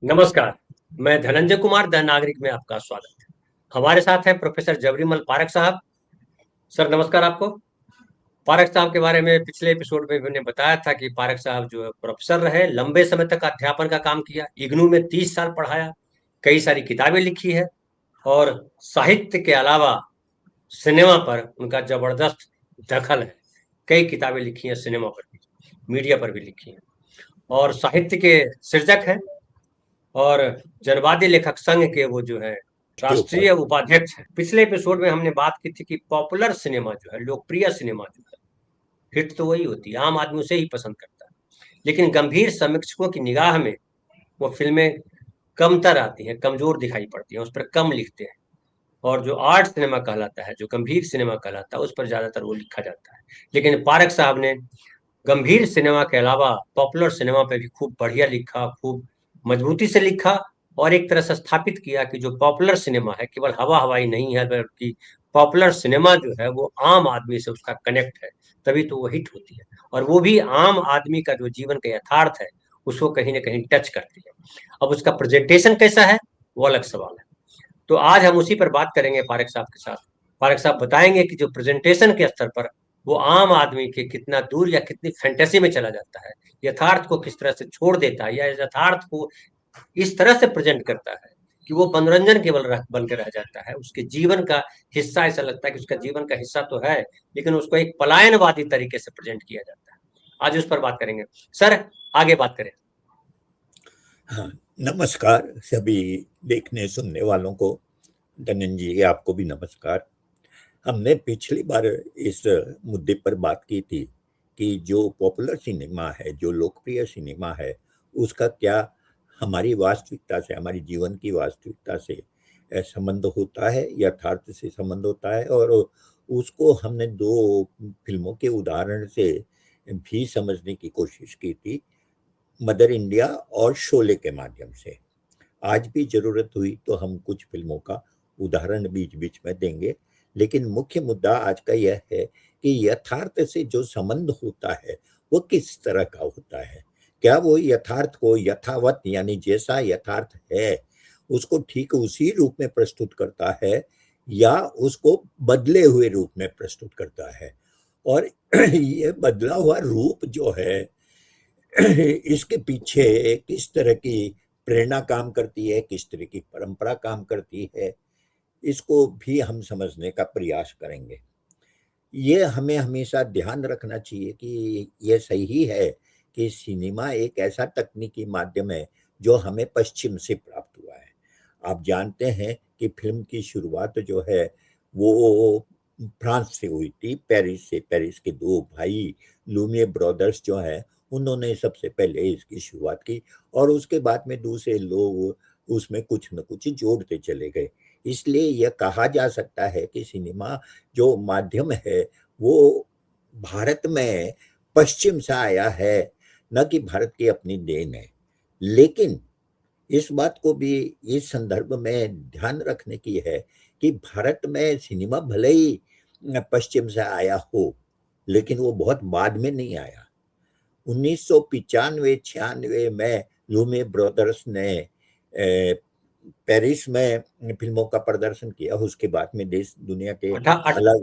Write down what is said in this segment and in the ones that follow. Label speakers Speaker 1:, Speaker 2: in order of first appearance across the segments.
Speaker 1: नमस्कार, मैं धनंजय कुमार द नागरिक में आपका स्वागत है। हमारे साथ हैं प्रोफेसर जबरीमल पारख साहब। सर नमस्कार आपको। पारख साहब के बारे में पिछले एपिसोड में मैंने बताया था कि पारख साहब जो है प्रोफेसर रहे, लंबे समय तक अध्यापन का काम किया, इग्नू में 30 साल पढ़ाया, कई सारी किताबें लिखी है और साहित्य के अलावा सिनेमा पर उनका जबरदस्त दखल है। कई किताबें लिखी हैं सिनेमा पर भी, मीडिया पर भी लिखी हैं और साहित्य के सृजक हैं और जनवादी लेखक संघ के वो जो है
Speaker 2: के ऊपर
Speaker 1: राष्ट्रीय उपाध्यक्ष हैं। पिछले एपिसोड में हमने बात की थी कि पॉपुलर सिनेमा जो है, लोकप्रिय सिनेमा जो है, हिट तो वही होती है, आम आदमी उसे ही पसंद करता है। लेकिन गंभीर समीक्षकों की निगाह में वो फिल्में कमतर आती हैं, कमजोर दिखाई पड़ती हैं, उस पर कम लिखते हैं। और जो आर्ट सिनेमा कहलाता है, जो गंभीर सिनेमा कहलाता है, उस पर ज्यादातर वो लिखा जाता है। लेकिन पारख साहब ने गंभीर सिनेमा के अलावा पॉपुलर सिनेमा पे भी खूब बढ़िया लिखा, खूब मजबूती से लिखा और एक तरह से स्थापित किया कि जो पॉपुलर सिनेमा है केवल हवा हवाई नहीं है, बल्कि पॉपुलर सिनेमा जो है वो आम आदमी से उसका कनेक्ट है, तभी तो वो हिट होती है। और वो भी आम आदमी का जो जीवन का यथार्थ है उसको कहीं ना कहीं टच करती है। अब उसका प्रेजेंटेशन कैसा है वो अलग सवाल है। तो आज हम उसी पर बात करेंगे पारख साहब के साथ। पारख साहब बताएंगे कि जो प्रेजेंटेशन के स्तर पर वो आम आदमी के कितना दूर या कितनी फैंटेसी में चला जाता है, यथार्थ को किस तरह से छोड़ देता है या यथार्थ को इस तरह से प्रेजेंट करता है कि वो मनोरंजन केवल बनकर रह जाता है, उसके जीवन का हिस्सा। ऐसा लगता है कि उसका जीवन का हिस्सा तो है, लेकिन उसको एक पलायनवादी तरीके से प्रेजेंट किया जाता है। आज उस पर बात करेंगे। सर आगे बात करें।
Speaker 2: हाँ, नमस्कार सभी देखने सुनने वालों को। धनंजय जी आपको भी नमस्कार। हमने पिछली बार इस मुद्दे पर बात की थी कि जो पॉपुलर सिनेमा है, जो लोकप्रिय सिनेमा है, उसका क्या हमारी वास्तविकता से, हमारी जीवन की वास्तविकता से संबंध होता है, यथार्थ से संबंध होता है। और उसको हमने दो फिल्मों के उदाहरण से भी समझने की कोशिश की थी, मदर इंडिया और शोले के माध्यम से। आज भी जरूरत हुई तो हम कुछ फिल्मों का उदाहरण बीच बीच में देंगे, लेकिन मुख्य मुद्दा आज का यह है कि यथार्थ से जो संबंध होता है वो किस तरह का होता है। क्या वो यथार्थ को यथावत, यानी जैसा यथार्थ है उसको ठीक उसी रूप में प्रस्तुत करता है, या उसको बदले हुए रूप में प्रस्तुत करता है। और ये बदला हुआ रूप जो है इसके पीछे किस तरह की प्रेरणा काम करती है, किस तरह की परंपरा काम करती है, इसको भी हम समझने का प्रयास करेंगे। ये हमें हमेशा ध्यान रखना चाहिए कि ये सही है कि सिनेमा एक ऐसा तकनीकी माध्यम है जो हमें पश्चिम से प्राप्त हुआ है। आप जानते हैं कि फिल्म की शुरुआत जो है वो फ्रांस से हुई थी, पेरिस से। पेरिस के दो भाई लूमियर ब्रदर्स जो हैं, उन्होंने सबसे पहले इसकी शुरुआत की और उसके बाद में दूसरे लोग उसमें कुछ न कुछ जोड़ते चले गए। इसलिए यह कहा जा सकता है कि सिनेमा जो माध्यम है वो भारत में पश्चिम से आया है, न कि भारत की अपनी देन है। लेकिन इस बात को भी इस संदर्भ में ध्यान रखने की है कि भारत में सिनेमा भले ही पश्चिम से आया हो, लेकिन वो बहुत बाद में नहीं आया। 1995-96 में लूमे ब्रदर्स ने पेरिस में फिल्मों का प्रदर्शन किया। उसके बाद में देश दुनिया के अलग
Speaker 1: जी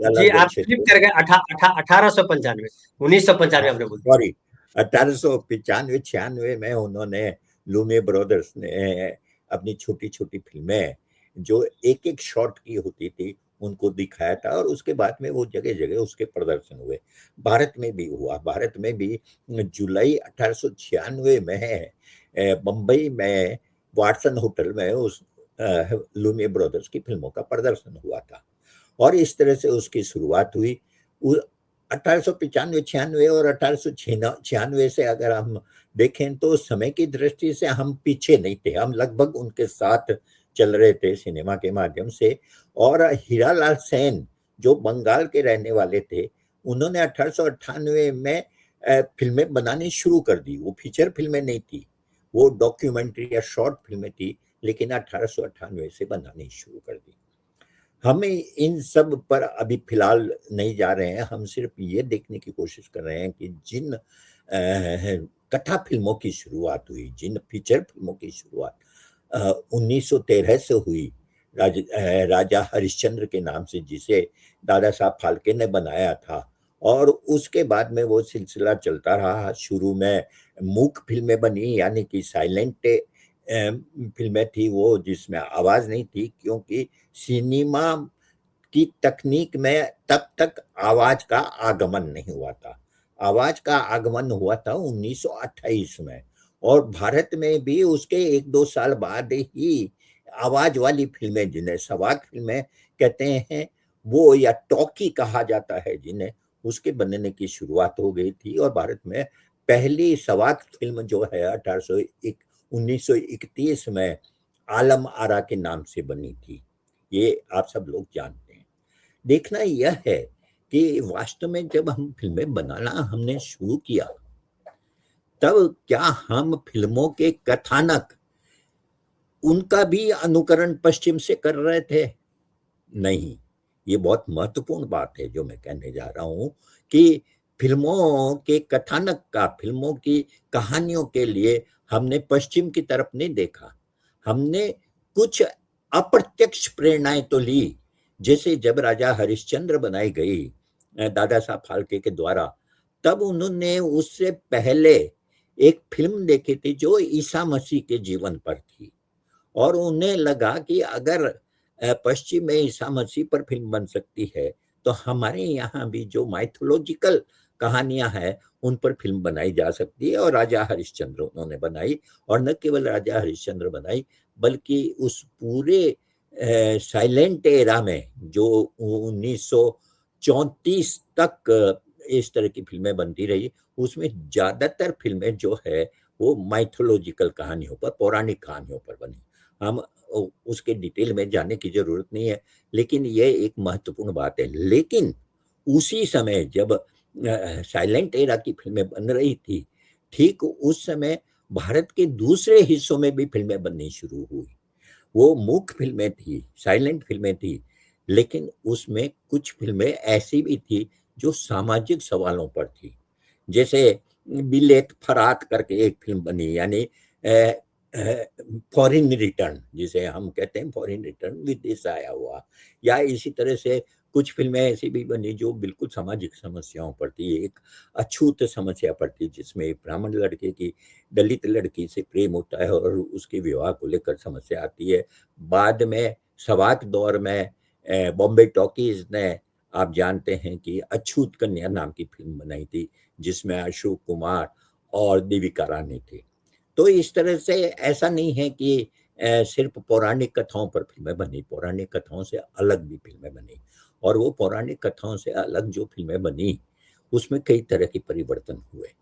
Speaker 2: अलग
Speaker 1: आप फ्लिप
Speaker 2: क्षेत्रों,
Speaker 1: कर गए। 1895, 1995 आपने बोल दिया।
Speaker 2: सॉरी, 1895-96 में उन्होंने लूमे ब्रदर्स ने अपनी छोटी छोटी फिल्में जो एक एक शॉट की होती थी उनको दिखाया था, और उसके बाद में वो जगह जगह उसके प्रदर्शन हुए। भारत में भी हुआ। भारत में भी जुलाई 1896 में बम्बई में वाटसन होटल में उस लूमियर ब्रदर्स की फिल्मों का प्रदर्शन हुआ था, और इस तरह से उसकी शुरुआत हुई। 1895-96 और 1896 से अगर हम देखें तो समय की दृष्टि से हम पीछे नहीं थे, हम लगभग उनके साथ चल रहे थे सिनेमा के माध्यम से। और हीरालाल सेन जो बंगाल के रहने वाले थे, उन्होंने 1898 में फिल्में बनानी शुरू कर दी। वो फीचर फिल्में नहीं थी, वो डॉक्यूमेंट्री या शॉर्ट फिल्में थी, लेकिन 1898 से बनानी शुरू कर दी। हम इन सब पर अभी फिलहाल नहीं जा रहे हैं। हम सिर्फ ये देखने की कोशिश कर रहे हैं कि जिन कथा फिल्मों की शुरुआत हुई, जिन फीचर फिल्मों की शुरुआत 1913 से हुई, राजा हरिश्चंद्र के नाम से, जिसे दादा साहब फाल्के ने बनाया था। और उसके बाद में वो सिलसिला चलता रहा। शुरू में मूक फिल्में बनी, यानी कि साइलेंट फिल्में थी वो, जिसमें आवाज नहीं थी, क्योंकि सिनेमा की तकनीक में तब तक आवाज का आगमन नहीं हुआ था। आवाज का आगमन हुआ था 1928 में, और भारत में भी उसके 1-2 साल बाद ही आवाज वाली फिल्में, जिन्हें सवाक फिल्में कहते हैं वो, या टॉकी कहा जाता है जिन्हें, उसके बनने की शुरुआत हो गई थी। और भारत में पहली सवाक फिल्म जो है 1931 में आलम आरा के नाम से बनी थी। ये आप सब लोग जानते हैं। देखना यह है कि वास्तव में जब हम फिल्में बनाना हमने शुरू किया, तब क्या हम फिल्मों के कथानक उनका भी अनुकरण पश्चिम से कर रहे थे? नहीं। ये बहुत महत्वपूर्ण बात है जो मैं कहने जा रहा हूं, कि फिल्मों के कथानक का, फिल्मों की कहानियों के लिए हमने पश्चिम की तरफ नहीं देखा। हमने कुछ अप्रत्यक्ष प्रेरणाएं तो ली, जैसे जब राजा हरिश्चंद्र बनाई गई दादा साहब फाल्के के द्वारा, तब उन्होंने उससे पहले एक फिल्म देखी थी जो ईसा मसीह के जीवन पर थी, और उन्हें लगा कि अगर पश्चिम में ईसा मसीह पर फिल्म बन सकती है, तो हमारे यहाँ भी जो माइथोलॉजिकल कहानियां हैं उन पर फिल्म बनाई जा सकती है। और राजा हरिश्चंद्र उन्होंने बनाई, और न केवल राजा हरिश्चंद्र बनाई, बल्कि उस पूरे साइलेंट एरा में जो 1934 तक इस तरह की फिल्में बनती रही, उसमें ज्यादातर फिल्में जो है वो माइथोलॉजिकल कहानियों पर, पौराणिक कहानियों पर बनी। हम उसके डिटेल में जाने की जरूरत नहीं है, लेकिन यह एक महत्वपूर्ण बात है। लेकिन उसी समय जब साइलेंट एरा की फिल्में बन रही थी, ठीक उस समय भारत के दूसरे हिस्सों में भी फिल्में बननी शुरू हुई। वो मूक फिल्में थी, साइलेंट फिल्में थी, लेकिन उसमें कुछ फिल्में ऐसी भी थी जो सामाजिक सवालों पर थी। जैसे बिलेत फरात करके एक फिल्म बनी, यानी फॉरेन रिटर्न, जिसे हम कहते हैं फॉरेन रिटर्न, विदेश आया हुआ। या इसी तरह से कुछ फिल्में ऐसी भी बनी जो बिल्कुल सामाजिक समस्याओं पर थी। एक अछूत समस्या पर थी, जिसमें एक ब्राह्मण लड़के की दलित लड़की से प्रेम होता है और उसके विवाह को लेकर समस्या आती है। बाद में सवाक दौर में बॉम्बे टॉकीज ने, आप जानते हैं कि अछूत कन्या नाम की फिल्म बनाई थी, जिसमें अशोक कुमार और देविका रानी थी। तो इस तरह से ऐसा नहीं है कि सिर्फ पौराणिक कथाओं पर फिल्में बनी, पौराणिक कथाओं से अलग भी फिल्में बनी। और वो पौराणिक कथाओं से अलग जो फिल्में बनी, उसमें कई तरह के परिवर्तन हुए।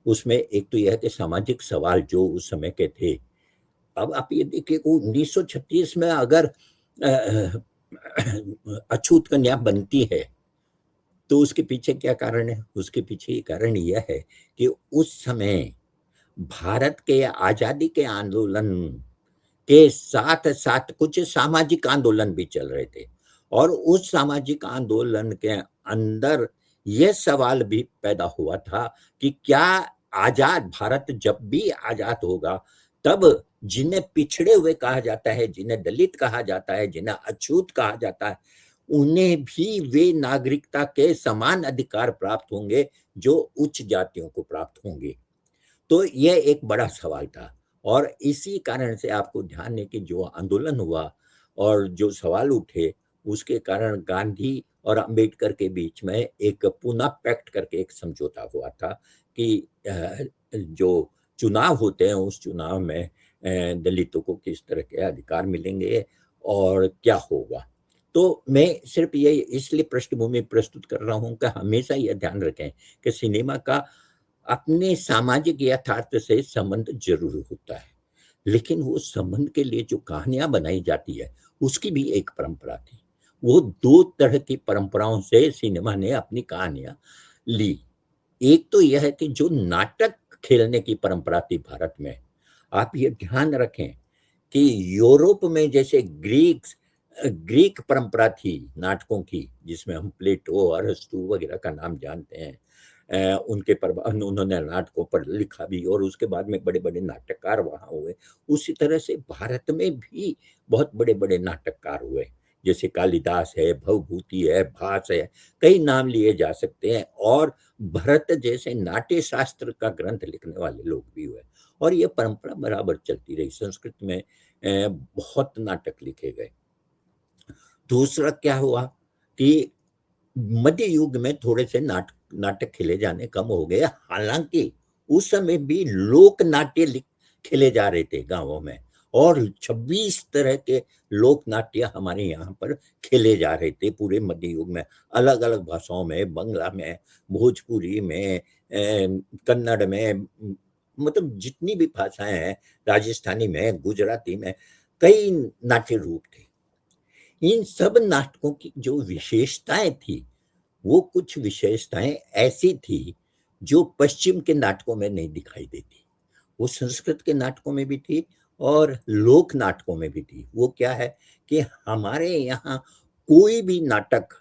Speaker 2: उसमें एक तो यह है कि सामाजिक सवाल जो उस समय के थे, अब आप ये देखिए 1936 में अगर अछूत कन्या बनती है, तो उसके पीछे क्या कारण है? उसके पीछे कारण यह है कि उस समय भारत के आजादी के आंदोलन के साथ साथ कुछ सामाजिक आंदोलन भी चल रहे थे, और उस सामाजिक आंदोलन के अंदर यह सवाल भी पैदा हुआ था कि क्या आजाद भारत जब भी आजाद होगा, तब जिन्हें पिछड़े हुए कहा जाता है, जिन्हें दलित कहा जाता है, जिन्हें अछूत कहा जाता है, उन्हें भी वे नागरिकता के समान अधिकार प्राप्त होंगे जो उच्च जातियों को प्राप्त होंगे। तो यह एक बड़ा सवाल था, और इसी कारण से आपको ध्यान है कि जो आंदोलन हुआ और जो सवाल उठे, उसके कारण गांधी और अंबेडकर के बीच में एक पूना पैक्ट करके एक समझौता हुआ था कि जो चुनाव होते हैं, उस चुनाव में दलितों को किस तरह के अधिकार मिलेंगे और क्या होगा। तो मैं सिर्फ ये इसलिए पृष्ठभूमि प्रस्तुत कर रहा हूं कि हमेशा यह ध्यान रखें कि सिनेमा का अपने सामाजिक यथार्थ से संबंध जरूर होता है, लेकिन वो संबंध के लिए जो कहानियां बनाई जाती है, उसकी भी एक परंपरा थी। वो दो तरह की परंपराओं से सिनेमा ने अपनी कहानियां ली। एक तो यह है कि जो नाटक खेलने की परंपरा थी भारत में, आप ये ध्यान रखें कि यूरोप में जैसे ग्रीक परंपरा थी नाटकों की, जिसमें हम प्लेटो, अरस्तु वगैरह का नाम जानते हैं, उनके प्रभाव, उन्होंने नाटकों पर लिखा भी और उसके बाद में बड़े बड़े नाटककार वहाँ हुए। उसी तरह से भारत में भी बहुत बड़े बड़े नाटककार हुए, जैसे कालिदास है, भवभूति है, भास है, कई नाम लिए जा सकते हैं। और भरत जैसे नाट्य शास्त्र का ग्रंथ लिखने वाले लोग भी हुए और ये परंपरा बराबर चलती रही। संस्कृत में बहुत नाटक लिखे गए। दूसरा क्या हुआ कि मध्य युग में थोड़े से नाटक खेले जाने कम हो गए, हालांकि उस समय भी लोक नाट्य खेले जा रहे थे गांवों में और 26 तरह के लोक नाट्य हमारे यहाँ पर खेले जा रहे थे पूरे मध्य युग में, अलग अलग भाषाओं में, बंगला में, भोजपुरी में, कन्नड़ में, मतलब जितनी भी भाषाएं हैं, राजस्थानी में, गुजराती में, कई नाट्य रूप थे। इन सब नाटकों की जो विशेषताएं थी, वो कुछ विशेषताएं ऐसी थी जो पश्चिम के नाटकों में नहीं दिखाई देती। वो संस्कृत के नाटकों में भी थी और लोक नाटकों में भी थी। वो क्या है कि हमारे यहाँ कोई भी नाटक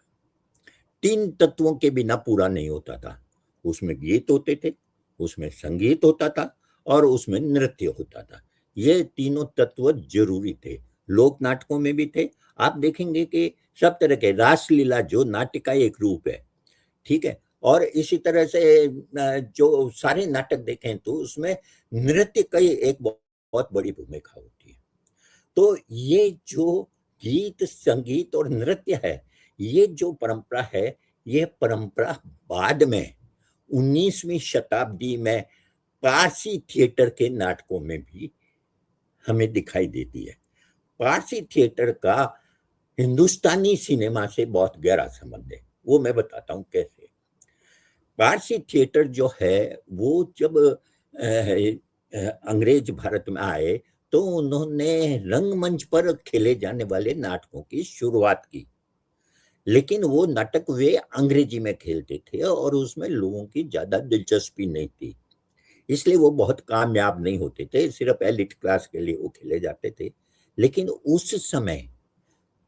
Speaker 2: 3 तत्वों के बिना पूरा नहीं होता था। उसमें गीत होते थे, उसमें संगीत होता था और उसमें नृत्य होता था। ये तीनों तत्व जरूरी थे। लोक नाटकों में भी थे। आप देखेंगे कि सब तरह के रासलीला जो नाट्य का एक रूप है, ठीक है, और इसी तरह से जो सारे नाटक देखें तो उसमें नृत्य की एक बहुत बड़ी भूमिका होती है। तो ये जो गीत, संगीत और नृत्य है, ये जो परंपरा है, ये परंपरा बाद में 19वीं शताब्दी में पारसी थिएटर के नाटकों में भी हमें दिखाई देती है। पारसी थिएटर का हिंदुस्तानी सिनेमा से बहुत गहरा संबंध है। वो मैं बताता हूँ कैसे। पारसी थिएटर जो है वो जब अंग्रेज भारत में आए तो उन्होंने रंगमंच पर खेले जाने वाले नाटकों की शुरुआत की, लेकिन वो नाटक वे अंग्रेजी में खेलते थे और उसमें लोगों की ज्यादा दिलचस्पी नहीं थी, इसलिए वो बहुत कामयाब नहीं होते थे। सिर्फ एलिट क्लास के लिए वो खेले जाते थे। लेकिन उस समय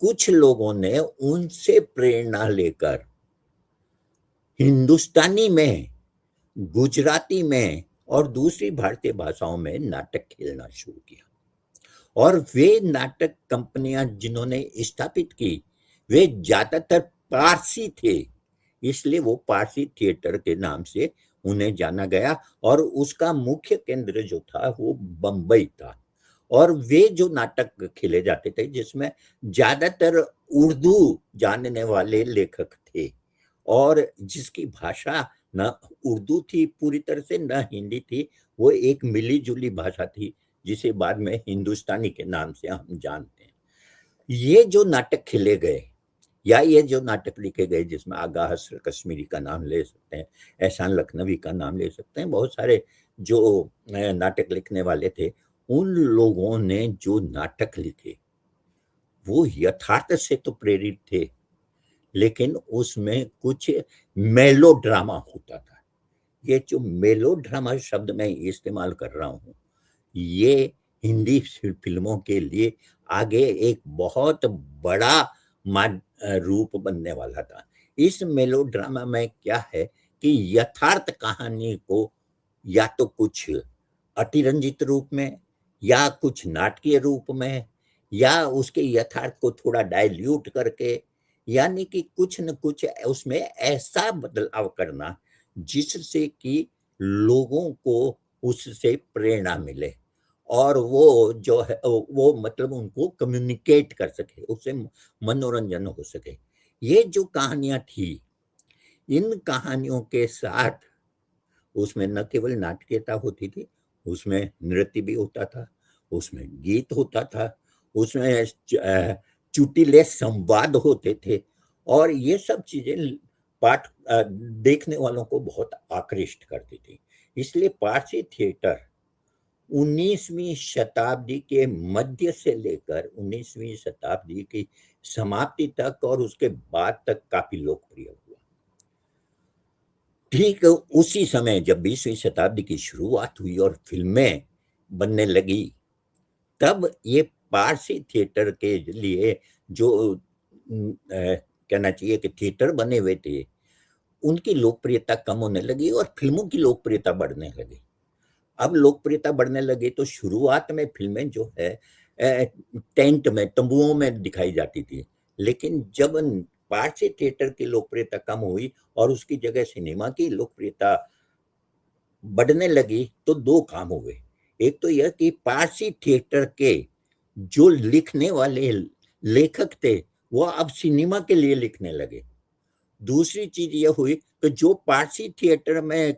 Speaker 2: कुछ लोगों ने उनसे प्रेरणा लेकर हिंदुस्तानी में, गुजराती में और दूसरी भारतीय भाषाओं में नाटक खेलना शुरू किया। और वे नाटक कंपनियां जिन्होंने स्थापित की, वे ज्यादातर पारसी थे, इसलिए वो पारसी थिएटर के नाम से उन्हें जाना गया। और उसका मुख्य केंद्र जो था वो बंबई था। और वे जो नाटक खेले जाते थे जिसमें ज्यादातर उर्दू जानने वाले लेखक थे और जिसकी भाषा न उर्दू थी पूरी तरह से, न हिंदी थी, वो एक मिली जुली भाषा थी जिसे बाद में हिंदुस्तानी के नाम से हम जानते हैं। ये जो नाटक खेले गए या ये जो नाटक लिखे गए, जिसमें आगा हसर कश्मीरी का नाम ले सकते हैं, एहसान लखनवी का नाम ले सकते हैं, बहुत सारे जो नाटक लिखने वाले थे, उन लोगों ने जो नाटक लिखे वो यथार्थ से तो प्रेरित थे, लेकिन उसमें कुछ मेलो ड्रामा होता था। ये जो मेलो ड्रामा शब्द मैं इस्तेमाल कर रहा हूँ, ये हिंदी फिल्मों के लिए आगे एक बहुत बड़ा रूप बनने वाला था। इस मेलो ड्रामा में क्या है कि यथार्थ कहानी को या तो कुछ अतिरंजित रूप में या कुछ नाटकीय रूप में या उसके यथार्थ को थोड़ा डाइल्यूट करके, यानी कि कुछ न कुछ उसमें ऐसा बदलाव करना जिससे कि लोगों को उससे प्रेरणा मिले और वो जो है वो मतलब उनको कम्युनिकेट कर सके, उससे मनोरंजन हो सके। ये जो कहानियां थी, इन कहानियों के साथ उसमें न केवल नाटकीयता होती थी, उसमें नृत्य भी होता था, उसमें गीत होता था, उसमें चुटीले संवाद होते थे और ये सब चीजें पाठ देखने वालों को बहुत आकृष्ट करती थी। इसलिए पारसी थिएटर 19वीं शताब्दी के मध्य से लेकर 19वीं शताब्दी की समाप्ति तक और उसके बाद तक काफी लोकप्रिय हुआ। ठीक उसी समय जब 20वीं शताब्दी की शुरुआत हुई और फिल्में बनने लगी, तब ये पारसी थिएटर के लिए जो कहना चाहिए कि थिएटर बने हुए थे, उनकी लोकप्रियता कम होने लगी और फिल्मों की लोकप्रियता बढ़ने लगी। अब लोकप्रियता बढ़ने लगी तो शुरुआत में फिल्में जो है टेंट में, तंबुओं में दिखाई जाती थी, लेकिन जब पारसी थिएटर की लोकप्रियता कम हुई और उसकी जगह सिनेमा की लोकप्रियता बढ़ने लगी तो दो काम हुए। एक तो यह कि पारसी थिएटर के जो लिखने वाले लेखक थे वो अब सिनेमा के लिए लिखने लगे। दूसरी चीज यह हुई कि जो पारसी थिएटर में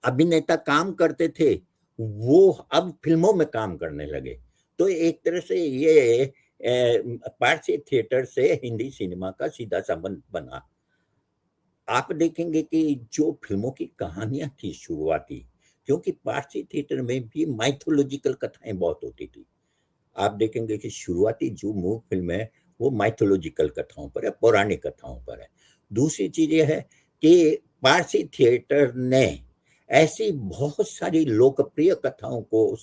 Speaker 2: अभिनेता काम करते थे वो अब फिल्मों में काम करने लगे। तो एक तरह से ये पारसी थिएटर से हिंदी सिनेमा का सीधा संबंध बना। आप देखेंगे कि जो फिल्मों की कहानियां थी शुरुआती, क्योंकि पारसी थिएटर में भी माइथोलॉजिकल कथाएं बहुत होती थी। आप देखेंगे कि शुरुआती जो मूक फिल्म है वो माइथोलॉजिकल कथाओं पर है, पौराणिक कथाओं पर है। दूसरी चीज ये है कि पारसी थिएटर ने ऐसी बहुत सारी लोकप्रिय कथाओं को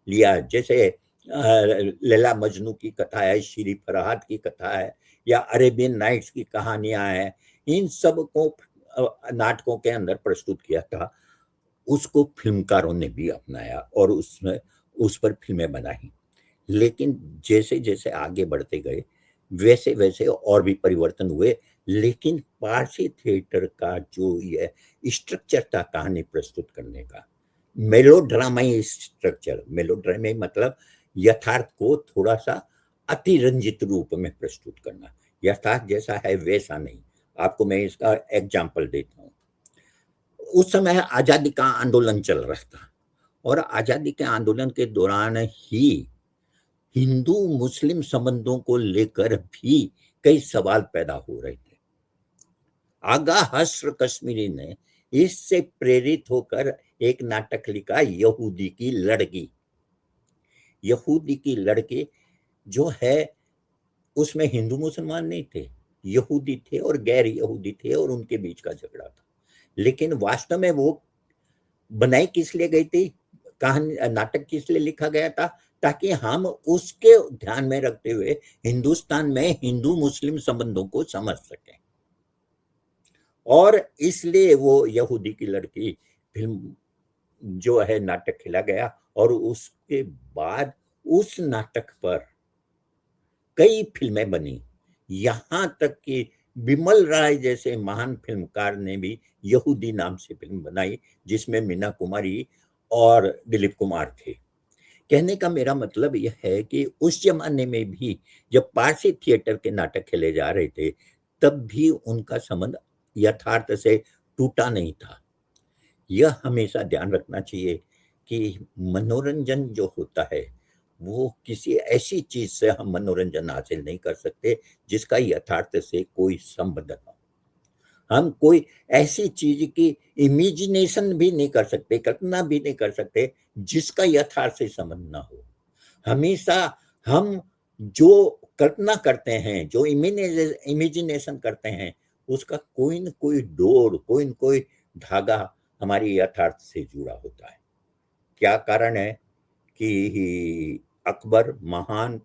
Speaker 2: लिया, जैसे लैला मजनू की कथा है, श्री फरहाद की कथा है, या अरेबियन नाइट्स की कहानियां हैं। इन सब को नाटकों के अंदर प्रस्तुत किया था। उसको फिल्मकारों ने भी अपनाया और उसमें उस पर फिल्में बनाई। लेकिन जैसे जैसे आगे बढ़ते गए वैसे वैसे और भी परिवर्तन हुए। लेकिन पारसी थिएटर का जो ये स्ट्रक्चर था कहानी प्रस्तुत करने का, मेलोड्रामाई स्ट्रक्चर, मेलोड्रामाई मतलब यथार्थ को थोड़ा सा अतिरंजित रूप में प्रस्तुत करना, यथार्थ जैसा है वैसा नहीं। आपको मैं इसका एग्जाम्पल देता हूँ। उस समय आजादी का आंदोलन चल रहा था और आजादी के आंदोलन के दौरान ही हिंदू मुस्लिम संबंधों को लेकर भी कई सवाल पैदा हो रहे थे। आगा हस्र कश्मीरी ने इससे प्रेरित होकर एक नाटक लिखा, यहूदी की लड़की। यहूदी की लड़की जो है उसमें हिंदू मुसलमान नहीं थे, यहूदी थे और गैर यहूदी थे और उनके बीच का झगड़ा था। लेकिन वास्तव में वो बनाई किस लिए गई थी, कहानी नाटक किस लिए लिखा गया था, ताकि हम उसके ध्यान में रखते हुए हिंदुस्तान में हिंदू मुस्लिम संबंधों को समझ सकें। और इसलिए वो यहूदी की लड़की फिल्म जो है नाटक खेला गया और उसके बाद उस नाटक पर कई फिल्में बनी। यहां तक कि बिमल राय जैसे महान फिल्मकार ने भी यहूदी नाम से फिल्म बनाई जिसमें मीना कुमारी और दिलीप कुमार थे। कहने का मेरा मतलब यह है कि उस जमाने में भी जब पारसी थिएटर के नाटक खेले जा रहे थे तब भी उनका संबंध यथार्थ से टूटा नहीं था। यह हमेशा ध्यान रखना चाहिए कि मनोरंजन जो होता है वो किसी ऐसी चीज से हम मनोरंजन हासिल नहीं कर सकते जिसका यथार्थ से कोई संबंध ना हो। हम कोई ऐसी चीज की इमेजिनेशन भी नहीं कर सकते, कल्पना भी नहीं कर सकते जिसका यथार्थ से संबंध ना हो। हमेशा हम जो कल्पना करते हैं, जो इमेजिनेशन करते हैं, उसका कोई न कोई डोर, कोई न कोई धागा हमारी यथार्थ से जुड़ा होता है। क्या कारण है कि अकबर महान,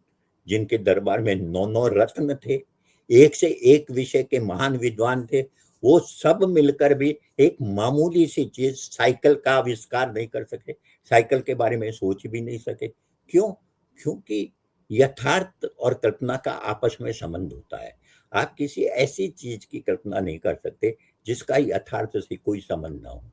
Speaker 2: जिनके दरबार में 9 रत्न थे, एक से एक विषय के महान विद्वान थे, वो सब मिलकर भी एक मामूली सी चीज साइकिल का आविष्कार नहीं कर सके, साइकिल के बारे में सोच भी नहीं सके। क्यों? क्योंकि यथार्थ और कल्पना का आपस में संबंध होता है। आप किसी ऐसी चीज की कल्पना नहीं कर सकते जिसका यथार्थ से कोई संबंध ना हो।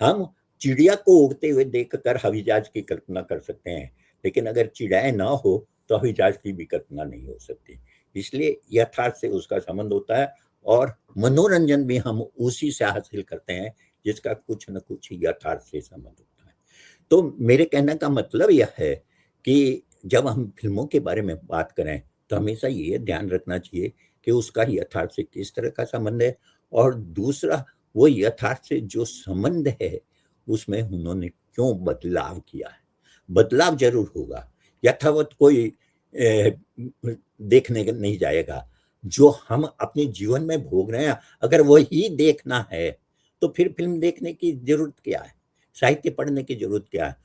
Speaker 2: हम चिड़िया को उड़ते हुए देखकर हवाई जहाज की कल्पना कर सकते हैं, लेकिन अगर चिड़ियाएं ना हो तो हवाई जहाज की भी कल्पना नहीं हो सकती। इसलिए यथार्थ से उसका संबंध होता है और मनोरंजन भी हम उसी से हासिल करते हैं जिसका कुछ न कुछ यथार्थ से संबंध होता है। तो मेरे कहने का मतलब यह है कि जब हम फिल्मों के बारे में बात करें तो हमेशा ये ध्यान रखना चाहिए कि उसका यथार्थ से किस तरह का संबंध है, और दूसरा वो यथार्थ से जो संबंध है उसमें उन्होंने क्यों बदलाव किया है। बदलाव जरूर होगा, यथावत कोई देखने नहीं जाएगा। जो हम अपने जीवन में भोग रहे हैं अगर वही देखना है तो फिर फिल्म देखने की जरूरत क्या है, साहित्य पढ़ने की जरूरत क्या है।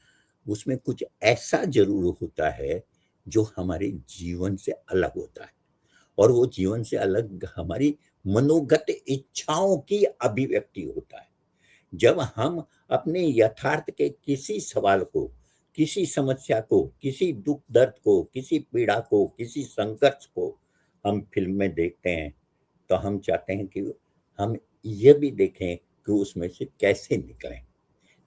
Speaker 2: उसमें कुछ ऐसा जरूर होता है जो हमारे जीवन से अलग होता है, और वो जीवन से अलग हमारी मनोगत इच्छाओं की अभिव्यक्ति होता है। जब हम अपने यथार्थ के किसी सवाल को, किसी समस्या को, किसी दुख दर्द को, किसी पीड़ा को, किसी संघर्ष को हम फिल्म में देखते हैं, तो हम चाहते हैं कि हम ये भी देखें कि उसमें से कैसे निकलें,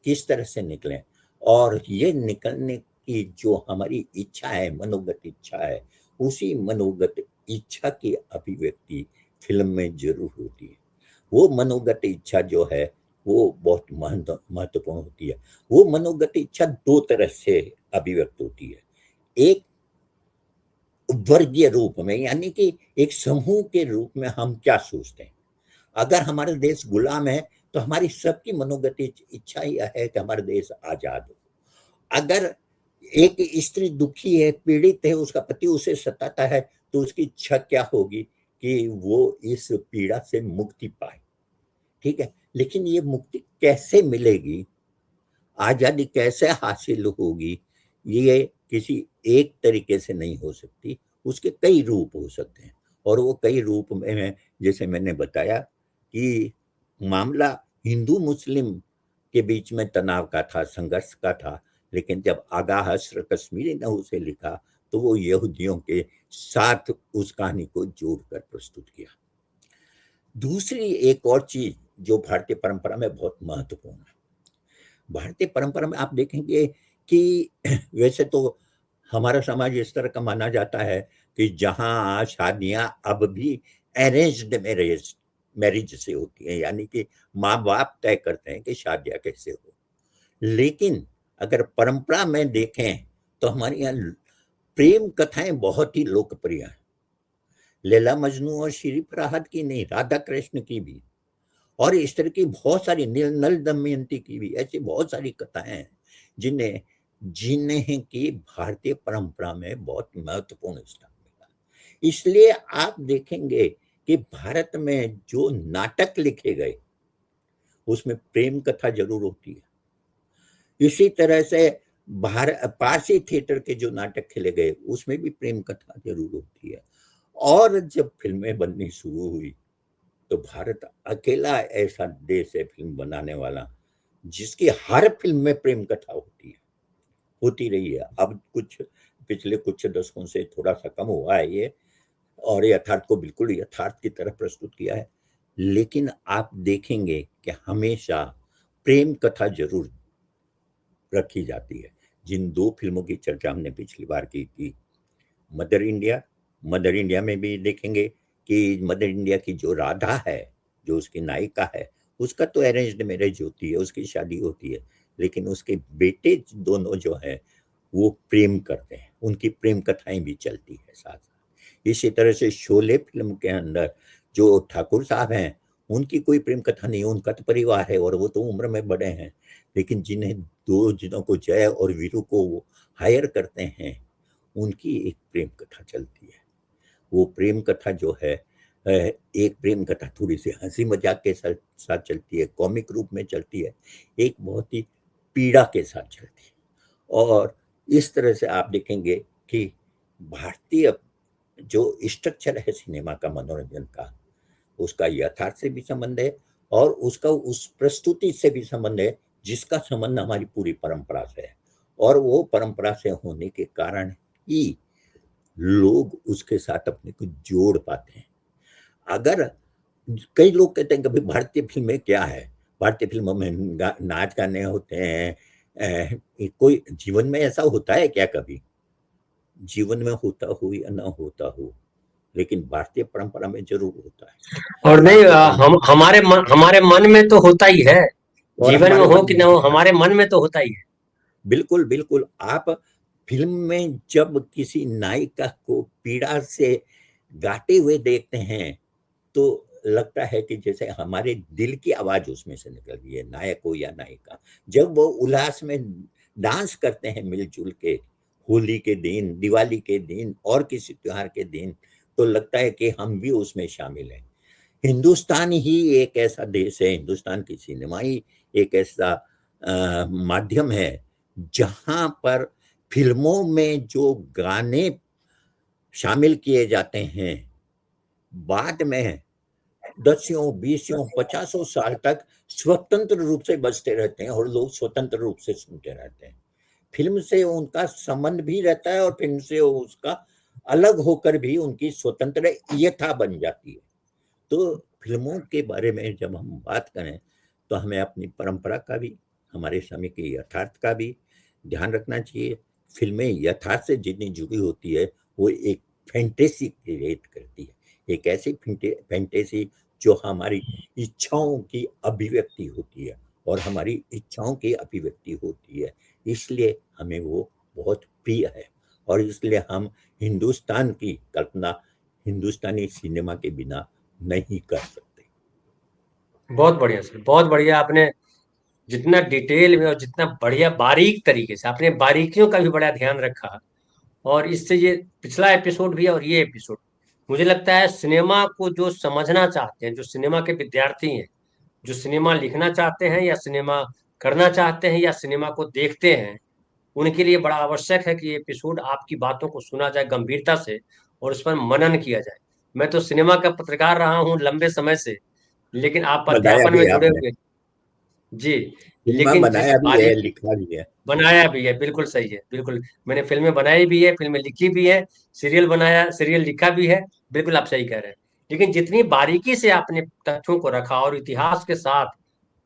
Speaker 2: किस तरह से निकलें। और ये निकलने की जो हमारी इच्छा है, मनोगत इच्छा है, उसी मनोगत इच्छा की अभिव्यक्ति फिल्म में जरूर होती है। वो मनोगत इच्छा जो है वो बहुत महत्वपूर्ण होती है। वो मनोगत इच्छा दो तरह से अभिव्यक्त होती है। एक वर्गीय रूप में, यानी कि एक समूह के रूप में हम क्या सोचते हैं। अगर हमारा देश गुलाम है तो हमारी सबकी मनोगत इच्छा यह है कि हमारा देश आजाद हो। अगर एक स्त्री दुखी है, पीड़ित है, उसका पति उसे सताता है, तो उसकी इच्छा क्या होगी कि वो इस पीड़ा से मुक्ति पाए। ठीक है, लेकिन ये मुक्ति कैसे मिलेगी, आजादी कैसे हासिल होगी, ये किसी एक तरीके से नहीं हो सकती। उसके कई रूप हो सकते हैं, और वो कई रूप में है। जैसे मैंने बताया कि मामला हिंदू मुस्लिम के बीच में तनाव का था, संघर्ष का था, लेकिन जब आगा हश्र कश्मीरी ने उसे लिखा तो वो यहूदियों के साथ उस कहानी को जोड़कर प्रस्तुत किया। दूसरी एक और चीज जो भारतीय परंपरा में बहुत महत्वपूर्ण है, भारतीय परंपरा में आप देखेंगे कि वैसे तो हमारा समाज इस तरह का माना जाता है कि जहां शादियां अब भी अरेंज्ड मैरिज से होती हैं, यानी कि माँ बाप तय करते हैं कि शादियां कैसे हो। लेकिन अगर परंपरा में देखें तो हमारे यहाँ प्रेम कथाएं बहुत ही लोकप्रिय हैं। लैला मजनू और श्री फराहद की नहीं, राधा कृष्ण की भी, और इस तरह की बहुत सारी, नल दमयंती की भी, ऐसी बहुत सारी कथाएं हैं जिन्हें जिन्हें की भारतीय परंपरा में बहुत महत्वपूर्ण स्थान मिला। इसलिए आप देखेंगे कि भारत में जो नाटक लिखे गए उसमें प्रेम कथा जरूर होती है। इसी तरह से पारसी थिएटर के जो नाटक खेले गए उसमें भी प्रेम कथा जरूर होती है। और जब फिल्में बननी शुरू हुई तो भारत अकेला ऐसा देश है फिल्म बनाने वाला जिसकी हर फिल्म में प्रेम कथा होती है, होती रही है। अब कुछ पिछले कुछ दशकों से थोड़ा सा कम हुआ है ये, और यथार्थ को बिल्कुल यथार्थ की तरह प्रस्तुत किया है, लेकिन आप देखेंगे कि हमेशा प्रेम कथा जरूर रखी जाती है। जिन दो फिल्मों की चर्चा हमने पिछली बार की थी, मदर इंडिया, मदर इंडिया में भी देखेंगे कि मदर इंडिया की जो राधा है, जो उसकी नायिका है, उसका तो अरेंज्ड मैरिज होती है, उसकी शादी होती है, लेकिन उसके बेटे दोनों जो है वो प्रेम करते हैं, उनकी प्रेम कथाएं भी चलती है साथ साथ। इसी तरह से शोले फिल्म के अंदर जो ठाकुर साहब हैं उनकी कोई प्रेम कथा नहीं, उनका तो परिवार है और वो तो उम्र में बड़े हैं, लेकिन जिन्हें दो जिनों को, जय और वीरू को वो हायर करते हैं, उनकी एक प्रेम कथा चलती है। वो प्रेम कथा जो है, एक प्रेम कथा थोड़ी सी हंसी मजाक के साथ चलती है, कॉमिक रूप में चलती है, एक बहुत ही पीड़ा के साथ चलती है। और इस तरह से आप देखेंगे कि भारतीय जो स्ट्रक्चर है सिनेमा का, मनोरंजन का, उसका यथार्थ से भी संबंध है और उसका उस प्रस्तुति से भी संबंध है जिसका संबंध हमारी पूरी परंपरा से है। और वो परंपरा से होने के कारण ही लोग उसके साथ अपने को जोड़ पाते हैं। अगर कई लोग कहते हैं कि भाई भारतीय फिल्में क्या है, भारतीय फिल्मों में नाच गाने होते हैं, कोई जीवन में ऐसा होता है क्या? कभी जीवन में होता हो या ना होता हो, लेकिन भारतीय परंपरा में जरूर होता है।
Speaker 1: और नहीं,
Speaker 2: हम
Speaker 1: हमारे मन में तो होता ही है,
Speaker 2: और
Speaker 1: जीवन में
Speaker 2: हमारे
Speaker 1: हो
Speaker 2: मन
Speaker 1: कि
Speaker 2: में
Speaker 1: ना हो,
Speaker 2: होता है।
Speaker 1: हमारे मन में तो होता ही है।
Speaker 2: बिल्कुल बिल्कुल। आप फिल्म में जब किसी नायिका को पीड़ा से गाते हुए देखते हैं तो लगता है कि जैसे हमारे दिल की आवाज उसमें से निकल रही है, नायक हो या नायिका। जब वो उल्लास में डांस करते हैं मिलजुल के, होली के दिन, दिवाली के दिन और किसी त्योहार के दिन, तो लगता है कि हम भी उसमें शामिल हैं। हिंदुस्तान ही एक ऐसा देश है, हिंदुस्तान की सिनेमा ही एक ऐसा माध्यम है जहां पर फिल्मों में जो गाने शामिल किए जाते हैं बाद में 10 20 50 साल तक स्वतंत्र रूप से बजते रहते हैं और लोग स्वतंत्र रूप से सुनते रहते हैं। फिल्म से उनका संबंध भी रहता है और फिल्म से उसका अलग होकर भी उनकी स्वतंत्र यथा बन जाती है। तो फिल्मों के बारे में जब हम बात करें तो हमें अपनी परंपरा का भी, हमारे समय के यथार्थ का भी ध्यान रखना चाहिए। फिल्में यथार्थ से जितनी जुड़ी होती है वो एक फैंटेसी क्रिएट करती है, एक ऐसी फैंटेसी जो हमारी इच्छाओं की अभिव्यक्ति होती है और हमारी इच्छाओं की अभिव्यक्ति होती है, इसलिए हमें वो बहुत प्रिय है और इसलिए हम हिंदुस्तान की कल्पना हिंदुस्तानी सिनेमा के बिना नहीं कर सकते।
Speaker 1: बहुत बढ़िया सर, बहुत बढ़िया। आपने जितना डिटेल में और जितना बढ़िया बारीक तरीके से, आपने बारीकियों का भी बड़ा ध्यान रखा, और इससे ये पिछला एपिसोड भी और ये एपिसोड, मुझे लगता है सिनेमा को जो समझना चाहते हैं, जो सिनेमा के विद्यार्थी हैं, जो सिनेमा लिखना चाहते हैं या सिनेमा करना चाहते हैं या सिनेमा को देखते हैं, उनके लिए बड़ा आवश्यक है कि ये एपिसोड आपकी बातों को सुना जाए गंभीरता से और उस पर मनन किया जाए। मैं तो सिनेमा का पत्रकार रहा हूँ लंबे समय से, लेकिन आप
Speaker 2: बनाया
Speaker 1: अध्यापन
Speaker 2: भी
Speaker 1: में
Speaker 2: है
Speaker 1: जुड़े
Speaker 2: आपने,
Speaker 1: हुए। जी।
Speaker 2: फिल्म
Speaker 1: लेकिन जिस
Speaker 2: बनाया भी है,
Speaker 1: बारीक
Speaker 2: लिखा भी है।
Speaker 1: बनाया भी है, बिल्कुल सही है, बिल्कुल। मैंने फिल्में बनाई भी है, फिल्में लिखी भी है, सीरियल बनाया, सीरियल लिखा भी है। बिल्कुल आप सही कह रहे हैं। लेकिन जितनी बारीकी से आपने तथ्यों को रखा और इतिहास के साथ,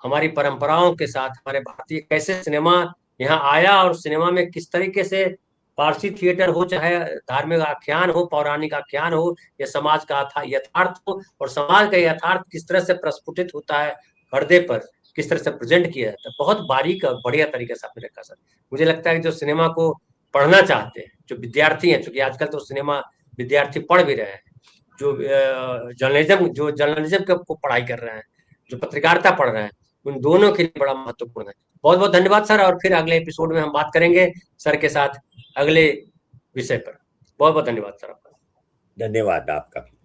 Speaker 1: हमारी परंपराओं के साथ, हमारे भारतीय कैसे सिनेमा यहाँ आया और सिनेमा में किस तरीके से पारसी थिएटर हो, चाहे धार्मिक आख्यान हो, पौराणिक आख्यान हो, या समाज का यथार्थ हो, और समाज का यथार्थ किस तरह से प्रस्फुटित होता है पर्दे पर, किस तरह से प्रेजेंट किया जाता है, बहुत बारीक और बढ़िया तरीके से आपने रखा सर। मुझे लगता है कि जो सिनेमा को पढ़ना चाहते हैं, जो विद्यार्थी हैं, चूंकि आजकल तो सिनेमा विद्यार्थी पढ़ भी रहे हैं, जो जर्नलिज्म को पढ़ाई कर रहे हैं, जो पत्रकारिता पढ़ रहे हैं, उन दोनों के लिए बड़ा महत्वपूर्ण है। बहुत बहुत धन्यवाद सर, और फिर अगले एपिसोड में हम बात करेंगे सर के साथ अगले विषय पर। बहुत बहुत धन्यवाद सर आपका।
Speaker 2: धन्यवाद आपका भी।